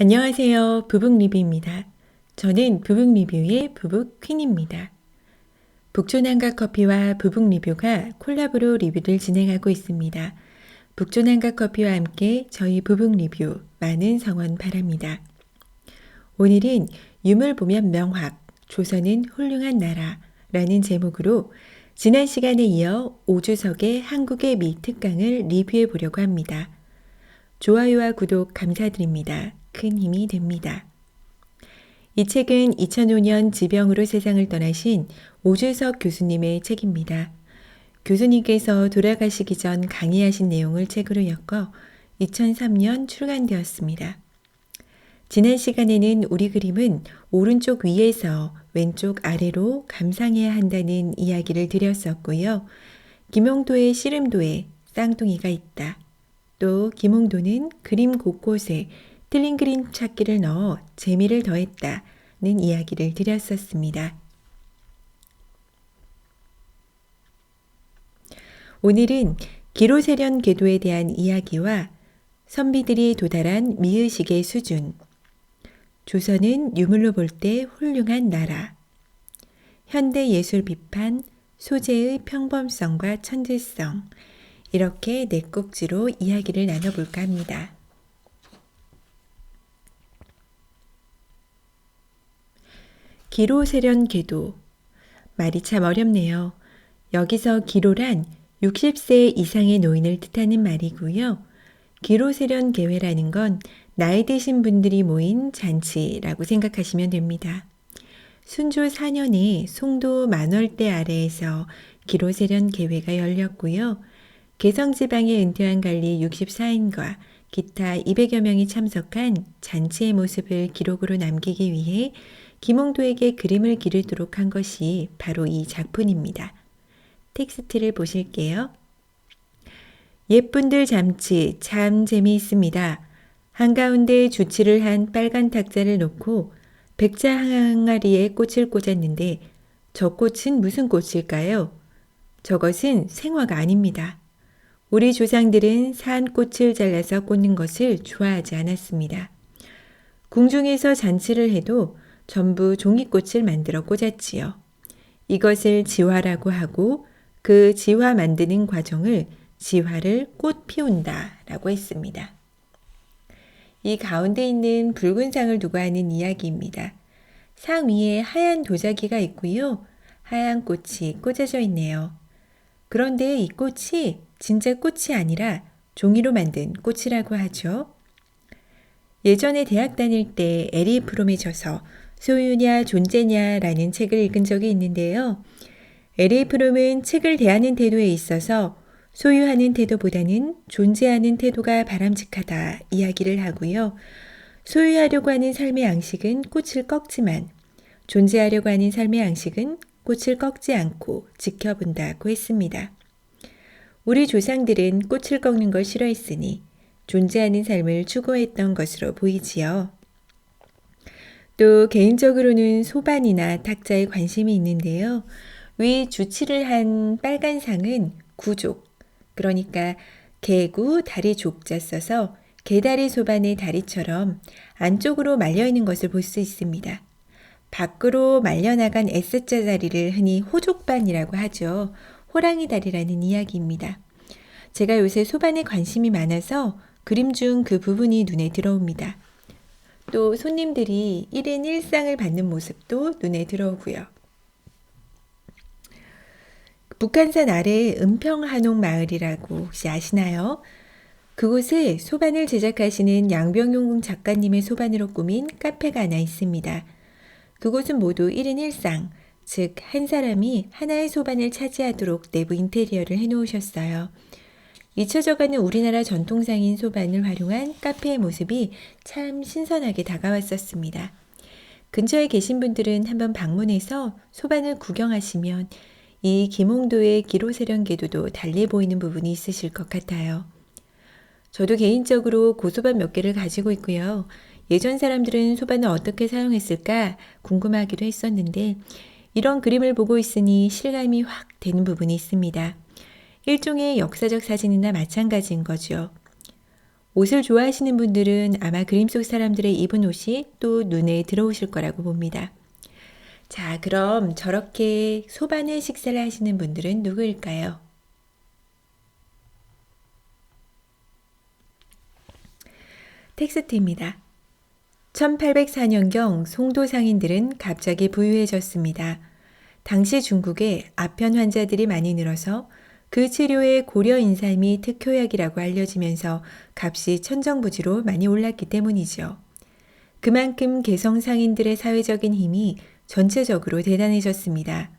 안녕하세요. 부북리뷰입니다. 저는 부북리뷰의 부북퀸입니다. 북촌한가 커피와 부북리뷰가 콜라보로 리뷰를 진행하고 있습니다. 북촌한가 커피와 함께 저희 부북리뷰 많은 성원 바랍니다. 오늘은 유물 보면 명확, 조선은 훌륭한 나라라는 제목으로 지난 시간에 이어 오주석의 한국의 미 특강을 리뷰해 보려고 합니다. 좋아요와 구독 감사드립니다. 큰 힘이 됩니다. 이 책은 2005년 지병으로 세상을 떠나신 오주석 교수님의 책입니다. 교수님께서 돌아가시기 전 강의하신 내용을 책으로 엮어 2003년 출간되었습니다. 지난 시간에는 우리 그림은 오른쪽 위에서 왼쪽 아래로 감상해야 한다는 이야기를 드렸었고요. 김홍도의 씨름도에 쌍둥이가 있다. 또 김홍도는 그림 곳곳에 틀린 그림 찾기를 넣어 재미를 더했다는 이야기를 드렸었습니다. 오늘은 기로세련 궤도에 대한 이야기와 선비들이 도달한 미의식의 수준, 조선은 유물로 볼 때 훌륭한 나라, 현대 예술 비판, 소재의 평범성과 천재성, 이렇게 네 꼭지로 이야기를 나눠볼까 합니다. 기로세련 궤도. 말이 참 어렵네요. 여기서 기로란 60세 이상의 노인을 뜻하는 말이고요. 기로세련 계회라는 건 나이 드신 분들이 모인 잔치라고 생각하시면 됩니다. 순조 4년에 송도 만월대 아래에서 기로세련 계회가 열렸고요. 개성지방에 은퇴한 관리 64인과 기타 200여 명이 참석한 잔치의 모습을 기록으로 남기기 위해 김홍도에게 그림을 기르도록 한 것이 바로 이 작품입니다. 텍스트를 보실게요. 예쁜들 잠치 참 재미있습니다. 한가운데 주치를 한 빨간 탁자를 놓고 백자 항아리에 꽃을 꽂았는데 저 꽃은 무슨 꽃일까요? 저것은 생화가 아닙니다. 우리 조상들은 산 꽃을 잘라서 꽂는 것을 좋아하지 않았습니다. 궁중에서 잔치를 해도 전부 종이꽃을 만들어 꽂았지요. 이것을 지화라고 하고 그 지화 만드는 과정을 지화를 꽃 피운다 라고 했습니다. 이 가운데 있는 붉은 상을 두고 하는 이야기입니다. 상 위에 하얀 도자기가 있고요. 하얀 꽃이 꽂아져 있네요. 그런데 이 꽃이 진짜 꽃이 아니라 종이로 만든 꽃이라고 하죠. 예전에 대학 다닐 때 에리 프롬의 저서 소유냐 존재냐라는 책을 읽은 적이 있는데요. 에리 프롬은 책을 대하는 태도에 있어서 소유하는 태도보다는 존재하는 태도가 바람직하다 이야기를 하고요. 소유하려고 하는 삶의 양식은 꽃을 꺾지만 존재하려고 하는 삶의 양식은 꽃을 꺾지 않고 지켜본다고 했습니다. 우리 조상들은 꽃을 꺾는 걸 싫어했으니 존재하는 삶을 추구했던 것으로 보이지요. 또 개인적으로는 소반이나 탁자에 관심이 있는데요. 위 주치를 한 빨간 상은 구족, 그러니까 개구, 다리 족자 써서 개다리 소반의 다리처럼 안쪽으로 말려있는 것을 볼 수 있습니다. 밖으로 말려나간 S자 다리를 흔히 호족반이라고 하죠. 호랑이 다리라는 이야기입니다. 제가 요새 소반에 관심이 많아서 그림 중 그 부분이 눈에 들어옵니다. 또 손님들이 1인 1상을 받는 모습도 눈에 들어오고요. 북한산 아래에 은평한옥 마을이라고 혹시 아시나요? 그곳에 소반을 제작하시는 양병용 작가님의 소반으로 꾸민 카페가 하나 있습니다. 그곳은 모두 1인 1상, 즉 한 사람이 하나의 소반을 차지하도록 내부 인테리어를 해놓으셨어요. 잊혀져가는 우리나라 전통상인 소반을 활용한 카페의 모습이 참 신선하게 다가왔었습니다. 근처에 계신 분들은 한번 방문해서 소반을 구경하시면 이 김홍도의 기로세련 궤도도 달리 보이는 부분이 있으실 것 같아요. 저도 개인적으로 고소반 몇 개를 가지고 있고요. 예전 사람들은 소반을 어떻게 사용했을까 궁금하기도 했었는데 이런 그림을 보고 있으니 실감이 확 되는 부분이 있습니다. 일종의 역사적 사진이나 마찬가지인 거죠. 옷을 좋아하시는 분들은 아마 그림 속 사람들의 입은 옷이 또 눈에 들어오실 거라고 봅니다. 자, 그럼 저렇게 소반의 식사를 하시는 분들은 누구일까요? 텍스트입니다. 1804년경 송도 상인들은 갑자기 부유해졌습니다. 당시 중국에 아편 환자들이 많이 늘어서 그 치료에 고려 인삼이 특효약이라고 알려지면서 값이 천정부지로 많이 올랐기 때문이죠. 그만큼 개성 상인들의 사회적인 힘이 전체적으로 대단해졌습니다.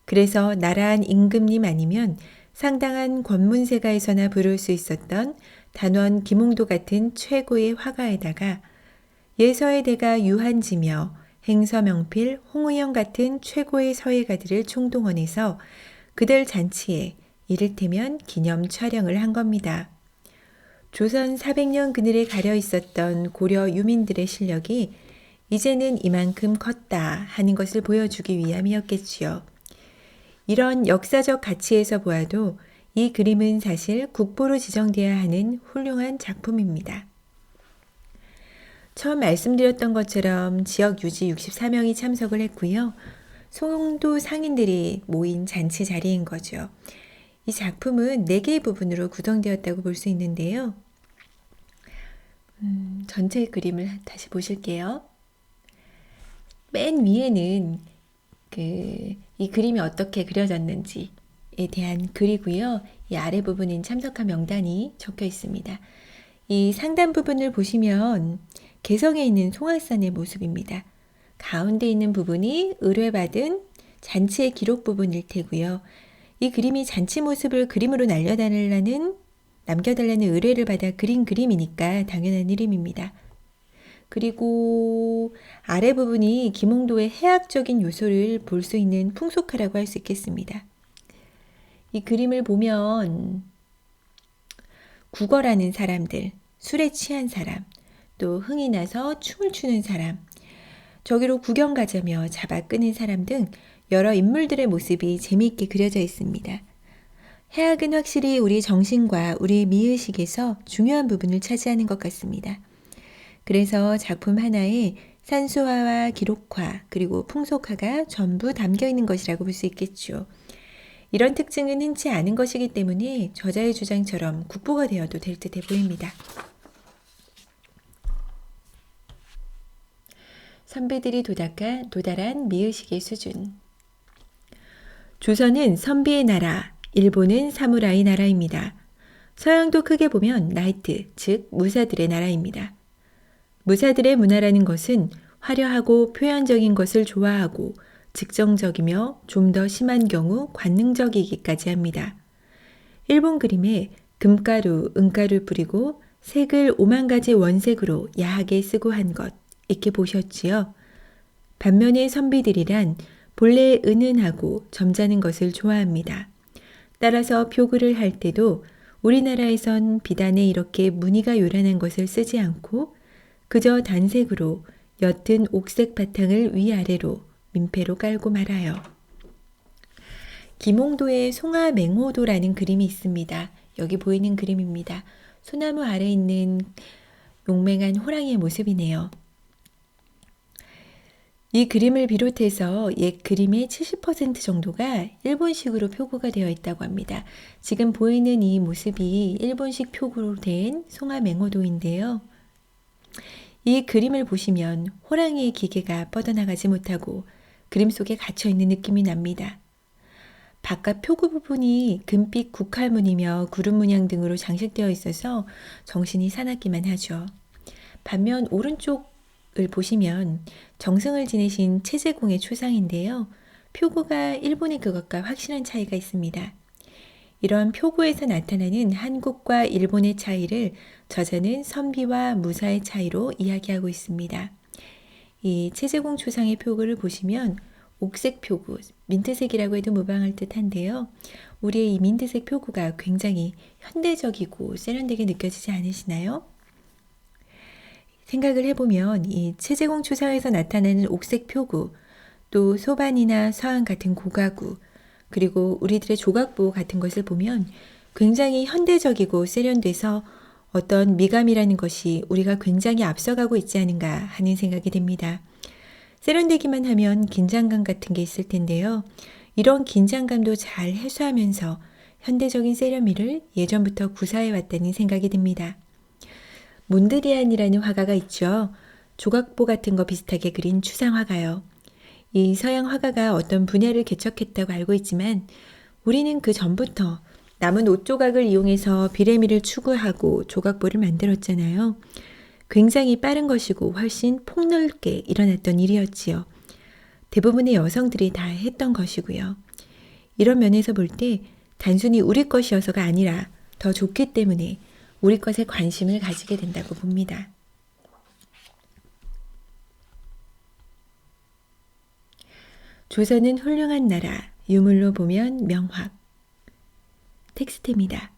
그래서 나라한 임금님 아니면 상당한 권문세가에서나 부를 수 있었던 단원 김홍도 같은 최고의 화가에다가 예서의 대가 유한지며 행서명필, 홍의영 같은 최고의 서예가들을 총동원해서 그들 잔치에 이를테면 기념 촬영을 한 겁니다. 조선 400년 그늘에 가려 있었던 고려 유민들의 실력이 이제는 이만큼 컸다 하는 것을 보여주기 위함이었겠지요. 이런 역사적 가치에서 보아도 이 그림은 사실 국보로 지정되어야 하는 훌륭한 작품입니다. 처음 말씀드렸던 것처럼 지역 유지 64명이 참석을 했고요. 송도 상인들이 모인 잔치 자리인 거죠. 이 작품은 4개의 부분으로 구성되었다고 볼 수 있는데요. 전체 그림을 다시 보실게요. 맨 위에는 이 그림이 어떻게 그려졌는지에 대한 글이고요. 이 아래 부분은 참석한 명단이 적혀 있습니다. 이 상단 부분을 보시면 개성에 있는 송악산의 모습입니다. 가운데 있는 부분이 의뢰받은 잔치의 기록 부분일 테고요. 이 그림이 잔치 모습을 그림으로 남겨달라는 의뢰를 받아 그린 그림이니까 당연한 이름입니다. 그리고 아래 부분이 김홍도의 해학적인 요소를 볼 수 있는 풍속화라고 할 수 있겠습니다. 이 그림을 보면 구걸하는 사람들, 술에 취한 사람, 또 흥이 나서 춤을 추는 사람, 저기로 구경 가자며 잡아 끄는 사람 등 여러 인물들의 모습이 재미있게 그려져 있습니다. 해학은 확실히 우리 정신과 우리 미의식에서 중요한 부분을 차지하는 것 같습니다. 그래서 작품 하나에 산수화와 기록화 그리고 풍속화가 전부 담겨 있는 것이라고 볼 수 있겠죠. 이런 특징은 흔치 않은 것이기 때문에 저자의 주장처럼 국보가 되어도 될 듯해 보입니다. 선비들이 도달한 미의식의 수준. 조선은 선비의 나라, 일본은 사무라이 나라입니다. 서양도 크게 보면 나이트, 즉 무사들의 나라입니다. 무사들의 문화라는 것은 화려하고 표현적인 것을 좋아하고 즉정적이며 좀 더 심한 경우 관능적이기까지 합니다. 일본 그림에 금가루, 은가루 뿌리고 색을 5만 가지 원색으로 야하게 쓰고 한 것, 이렇게 보셨지요? 반면에 선비들이란 본래 은은하고 점잖은 것을 좋아합니다. 따라서 표구를 할 때도 우리나라에선 비단에 이렇게 무늬가 요란한 것을 쓰지 않고 그저 단색으로 옅은 옥색 바탕을 위아래로 민폐로 깔고 말아요. 김홍도의 송하맹호도라는 그림이 있습니다. 여기 보이는 그림입니다. 소나무 아래 있는 용맹한 호랑이의 모습이네요. 이 그림을 비롯해서 옛 그림의 70% 정도가 일본식으로 표구가 되어 있다고 합니다. 지금 보이는 이 모습이 일본식 표구로 된 송하맹호도인데요. 이 그림을 보시면 호랑이의 기계가 뻗어나가지 못하고 그림 속에 갇혀있는 느낌이 납니다. 바깥 표구 부분이 금빛 국할무늬며 구름 문양 등으로 장식되어 있어서 정신이 사납기만 하죠. 반면 오른쪽을 보시면 정승을 지내신 채제공의 초상인데요. 표구가 일본의 그것과 확실한 차이가 있습니다. 이런 표구에서 나타나는 한국과 일본의 차이를 저자는 선비와 무사의 차이로 이야기하고 있습니다. 이 채제공 초상의 표구를 보시면 옥색 표구, 민트색이라고 해도 무방할 듯한데요. 우리의 이 민트색 표구가 굉장히 현대적이고 세련되게 느껴지지 않으시나요? 생각을 해보면 이 채제공 초상에서 나타나는 옥색 표구, 또 소반이나 서안 같은 고가구, 그리고 우리들의 조각보 같은 것을 보면 굉장히 현대적이고 세련돼서 어떤 미감이라는 것이 우리가 굉장히 앞서가고 있지 않은가 하는 생각이 듭니다. 세련되기만 하면 긴장감 같은 게 있을 텐데요. 이런 긴장감도 잘 해소하면서 현대적인 세련미를 예전부터 구사해 왔다는 생각이 듭니다. 몬드리안이라는 화가가 있죠. 조각보 같은 거 비슷하게 그린 추상화가요. 이 서양 화가가 어떤 분야를 개척했다고 알고 있지만 우리는 그 전부터 남은 옷 조각을 이용해서 비레미를 추구하고 조각보를 만들었잖아요. 굉장히 빠른 것이고 훨씬 폭넓게 일어났던 일이었지요. 대부분의 여성들이 다 했던 것이고요. 이런 면에서 볼 때 단순히 우리 것이어서가 아니라 더 좋기 때문에 우리 것에 관심을 가지게 된다고 봅니다. 조선은 훌륭한 나라, 유물로 보면 명확. 텍스트입니다.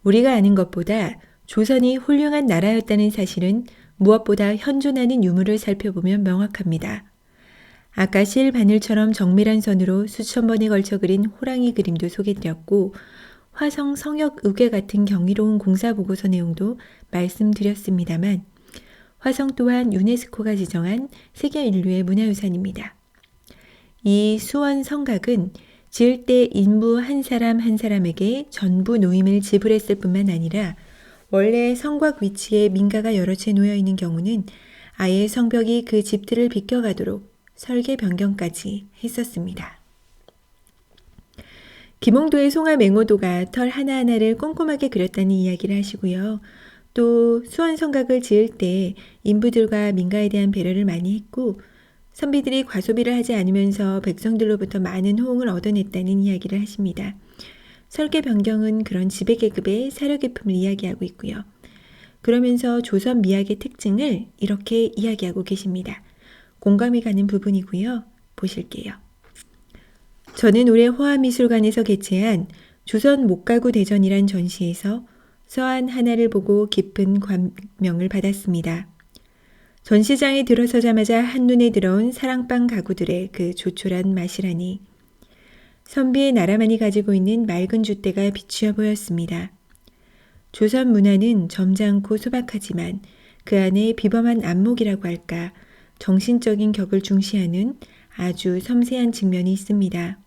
우리가 아는 것보다 조선이 훌륭한 나라였다는 사실은 무엇보다 현존하는 유물을 살펴보면 명확합니다. 아까 실 바늘처럼 정밀한 선으로 수천 번에 걸쳐 그린 호랑이 그림도 소개드렸고 화성 성역 의궤 같은 경이로운 공사 보고서 내용도 말씀드렸습니다만 화성 또한 유네스코가 지정한 세계 인류의 문화유산입니다. 이 수원 성각은 지을 때 인부 한 사람 한 사람에게 전부 노임을 지불했을 뿐만 아니라 원래 성곽 위치에 민가가 여러 채 놓여 있는 경우는 아예 성벽이 그 집들을 비껴가도록 설계 변경까지 했었습니다. 김홍도의 송화 맹호도가 털 하나하나를 꼼꼼하게 그렸다는 이야기를 하시고요. 또 수원 성곽을 지을 때 인부들과 민가에 대한 배려를 많이 했고 선비들이 과소비를 하지 않으면서 백성들로부터 많은 호응을 얻어냈다는 이야기를 하십니다. 설계 변경은 그런 지배계급의 사려 깊음을 이야기하고 있고요. 그러면서 조선 미학의 특징을 이렇게 이야기하고 계십니다. 공감이 가는 부분이고요. 보실게요. 저는 올해 호암미술관에서 개최한 조선 목가구 대전이란 전시에서 서안 하나를 보고 깊은 감명을 받았습니다. 전시장에 들어서자마자 한눈에 들어온 사랑방 가구들의 그 조촐한 맛이라니. 선비의 나라만이 가지고 있는 맑은 줏대가 비추어 보였습니다. 조선 문화는 점잖고 소박하지만 그 안에 비범한 안목이라고 할까 정신적인 격을 중시하는 아주 섬세한 측면이 있습니다.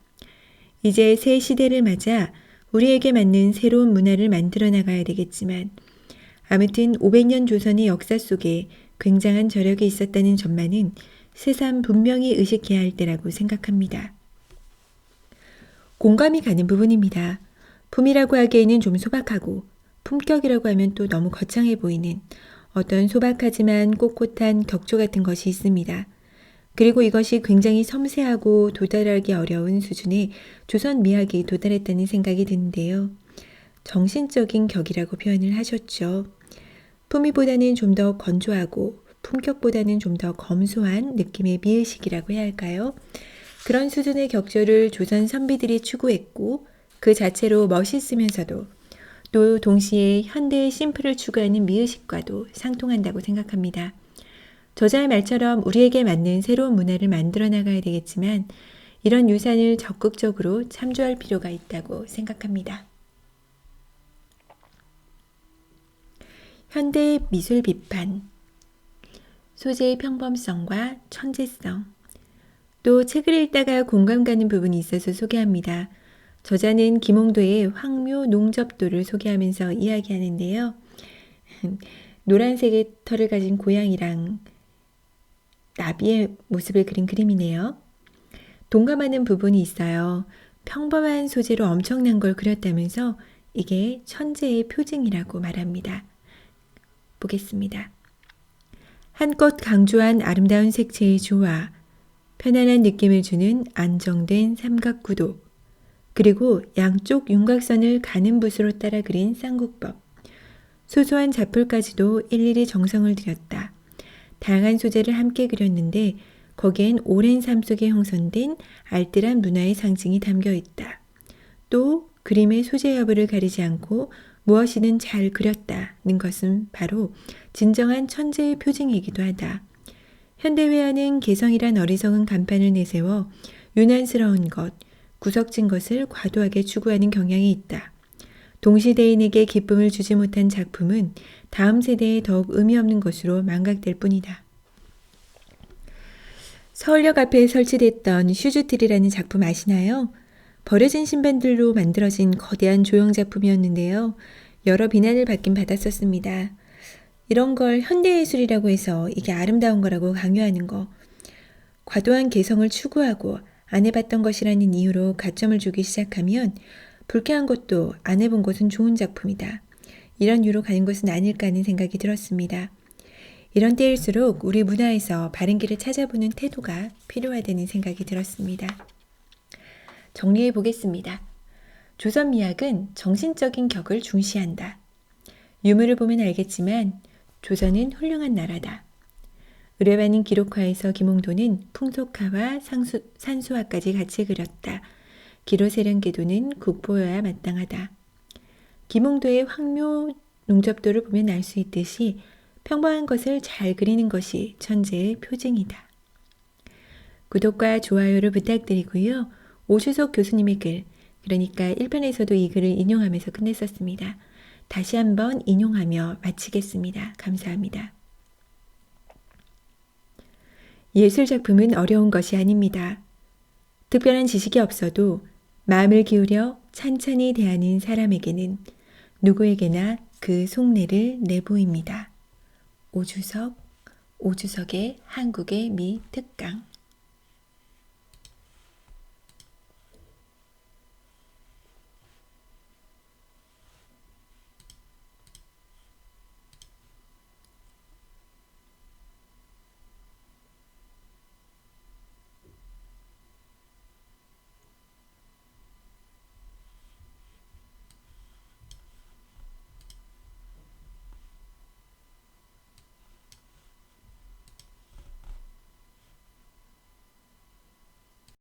이제 새 시대를 맞아 우리에게 맞는 새로운 문화를 만들어 나가야 되겠지만 아무튼 500년 조선의 역사 속에 굉장한 저력이 있었다는 점만은 새삼 분명히 의식해야 할 때라고 생각합니다. 공감이 가는 부분입니다. 품이라고 하기에는 좀 소박하고 품격이라고 하면 또 너무 거창해 보이는 어떤 소박하지만 꼿꼿한 격조 같은 것이 있습니다. 그리고 이것이 굉장히 섬세하고 도달하기 어려운 수준의 조선 미학이 도달했다는 생각이 드는데요. 정신적인 격이라고 표현을 하셨죠. 품위보다는 좀 더 건조하고 품격보다는 좀 더 검소한 느낌의 미의식이라고 해야 할까요? 그런 수준의 격조를 조선 선비들이 추구했고 그 자체로 멋있으면서도 또 동시에 현대의 심플을 추구하는 미의식과도 상통한다고 생각합니다. 저자의 말처럼 우리에게 맞는 새로운 문화를 만들어 나가야 되겠지만 이런 유산을 적극적으로 참조할 필요가 있다고 생각합니다. 현대 미술 비판, 소재의 평범성과 천재성, 또 책을 읽다가 공감 가는 부분이 있어서 소개합니다. 저자는 김홍도의 황묘 농접도를 소개하면서 이야기하는데요. 노란색의 털을 가진 고양이랑 나비의 모습을 그린 그림이네요. 동감하는 부분이 있어요. 평범한 소재로 엄청난 걸 그렸다면서 이게 천재의 표징이라고 말합니다. 보겠습니다. 한껏 강조한 아름다운 색채의 조화, 편안한 느낌을 주는 안정된 삼각구도, 그리고 양쪽 윤곽선을 가는 붓으로 따라 그린 쌍국법, 소소한 자풀까지도 일일이 정성을 들였다. 다양한 소재를 함께 그렸는데 거기엔 오랜 삶 속에 형성된 알뜰한 문화의 상징이 담겨 있다. 또 그림의 소재 여부를 가리지 않고 무엇이든 잘 그렸다는 것은 바로 진정한 천재의 표징이기도 하다. 현대회화는 개성이란 어리석은 간판을 내세워 유난스러운 것, 구석진 것을 과도하게 추구하는 경향이 있다. 동시대인에게 기쁨을 주지 못한 작품은 다음 세대에 더욱 의미 없는 것으로 망각될 뿐이다. 서울역 앞에 설치됐던 슈즈트리라는 작품 아시나요? 버려진 신반들로 만들어진 거대한 조형 작품이었는데요. 여러 비난을 받긴 받았었습니다. 이런 걸 현대예술이라고 해서 이게 아름다운 거라고 강요하는 거, 과도한 개성을 추구하고 안 해봤던 것이라는 이유로 가점을 주기 시작하면 불쾌한 것도 안 해본 것은 좋은 작품이다. 이런 유로 가는 것은 아닐까 하는 생각이 들었습니다. 이런 때일수록 우리 문화에서 바른 길을 찾아보는 태도가 필요하다는 생각이 들었습니다. 정리해 보겠습니다. 조선 미학은 정신적인 격을 중시한다. 유물을 보면 알겠지만 조선은 훌륭한 나라다. 의뢰반인 기록화에서 김홍도는 풍속화와 산수화까지 같이 그렸다. 기로세련계도는 국보여야 마땅하다. 김홍도의 황묘 농접도를 보면 알 수 있듯이 평범한 것을 잘 그리는 것이 천재의 표징이다. 구독과 좋아요를 부탁드리고요. 오주석 교수님의 글, 그러니까 1편에서도 이 글을 인용하면서 끝냈었습니다. 다시 한번 인용하며 마치겠습니다. 감사합니다. 예술작품은 어려운 것이 아닙니다. 특별한 지식이 없어도 마음을 기울여 찬찬히 대하는 사람에게는 누구에게나 그 속내를 내보입니다. 오주석의 한국의 미 특강.